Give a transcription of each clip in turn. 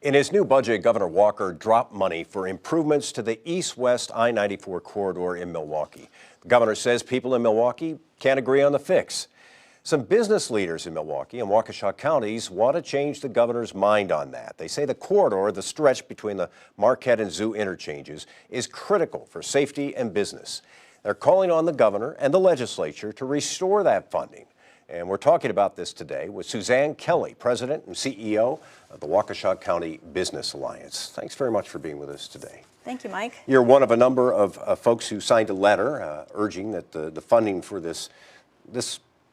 In his new budget, Governor Walker dropped money for improvements to the east-west I-94 corridor in Milwaukee. The governor says people in Milwaukee can't agree on the fix. Some business leaders in Milwaukee and Waukesha counties want to change the governor's mind on that. They say the corridor, the stretch between the Marquette and Zoo interchanges, is critical for safety and business. They're calling on the governor and the legislature to restore that funding. And we're talking about this today with Suzanne Kelly, President and CEO of the Waukesha County Business Alliance. Thanks very much for being with us today. Thank you, Mike. You're one of a number of folks who signed a letter urging that the funding for this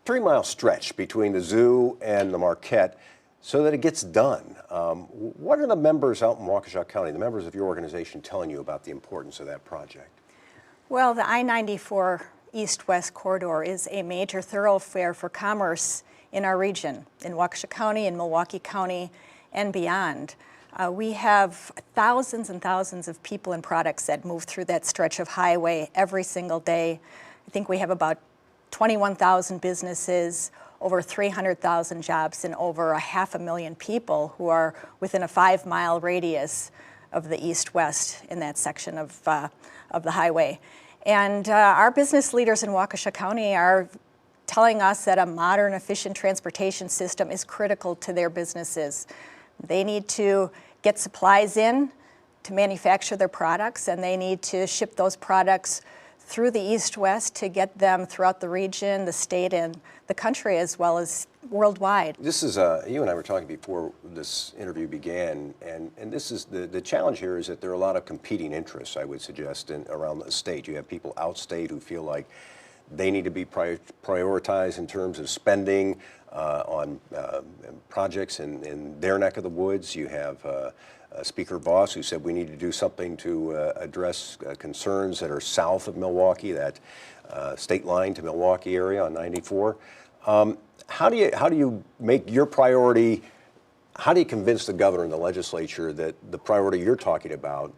3-mile stretch between the Zoo and the Marquette so that it gets done. What are the members out in Waukesha County, the members of your organization, telling you about the importance of that project? Well, the I-94 east-west corridor is a major thoroughfare for commerce in our region, in Waukesha County, in Milwaukee County, and beyond. We have thousands and thousands of people and products that move through that stretch of highway every single day. I think we have about 21,000 businesses, over 300,000 jobs, and over 500,000 people who are within a 5-mile radius of the east-west in that section of the highway. And our business leaders in Waukesha County are telling us that a modern, efficient transportation system is critical to their businesses. They need to get supplies in to manufacture their products, and they need to ship those products through the east-west to get them throughout the region, the state, and the country, as well as worldwide. This is, you and I were talking before this interview began, and this is, the challenge here is that there are a lot of competing interests, I would suggest, around the state. You have people outstate who feel like they need to be prioritized in terms of spending on projects in their neck of the woods. You have Speaker Voss, who said we need to do something to address concerns that are south of Milwaukee, that state line to Milwaukee area on 94. How do you make your priority? How do you convince the governor and the legislature that the priority you're talking about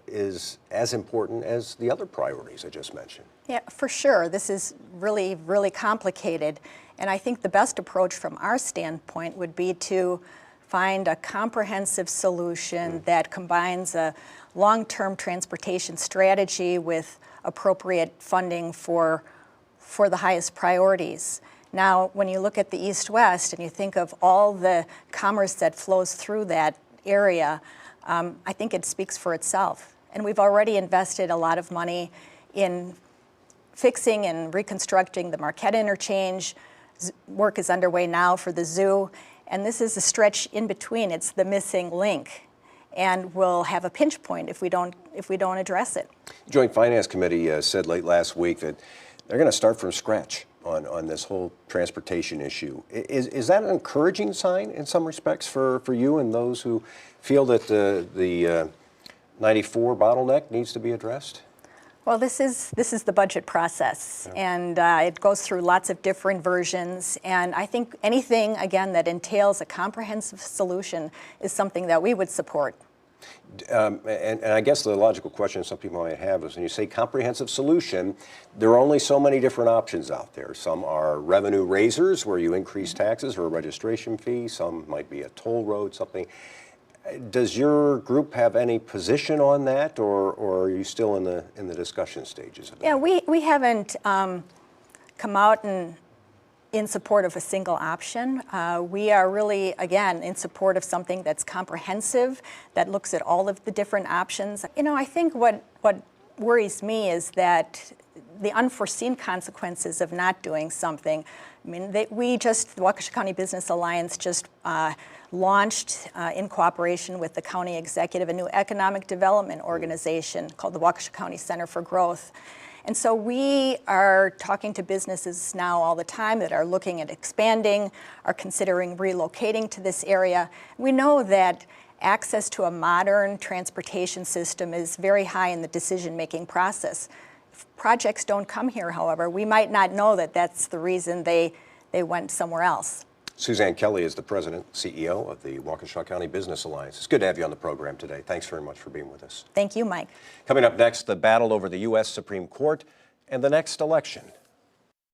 is as important as the other priorities I just mentioned? Yeah, for sure. This is really, really complicated. And I think the best approach from our standpoint would be to find a comprehensive solution that combines a long-term transportation strategy with appropriate funding for the highest priorities. Now, when you look at the east-west and you think of all the commerce that flows through that area, I think it speaks for itself. And we've already invested a lot of money in fixing and reconstructing the Marquette interchange. Work is underway now for the Zoo. And this is a stretch in between. It's the missing link, and we'll have a pinch point if we don't address it. The Joint Finance Committee said late last week that they're going to start from scratch on this whole transportation issue. Is that an encouraging sign in some respects for you and those who feel that the 94 bottleneck needs to be addressed? Well, this is the budget process, and it goes through lots of different versions, and I think anything, again, that entails a comprehensive solution is something that we would support. And I guess the logical question some people might have is when you say comprehensive solution, there are only so many different options out there. Some are revenue raisers, where you increase taxes or a registration fee. Some might be a toll road, something. Does your group have any position on that, or are you still in the discussion stages of that? Yeah, we haven't come out in support of a single option. We are really, again, in support of something that's comprehensive, that looks at all of the different options. You know, I think what worries me is that the unforeseen consequences of not doing something. I mean, the Waukesha County Business Alliance just launched, in cooperation with the county executive, a new economic development organization called the Waukesha County Center for Growth. And so we are talking to businesses now all the time that are looking at expanding, are considering relocating to this area. We know that access to a modern transportation system is very high in the decision-making process. If projects don't come here, however, we might not know that that's the reason they went somewhere else. Suzanne Kelly is the President, CEO of the Waukesha County Business Alliance. It's good to have you on the program today. Thanks very much for being with us. Thank you, Mike. Coming up next, the battle over the U.S. Supreme Court and the next election.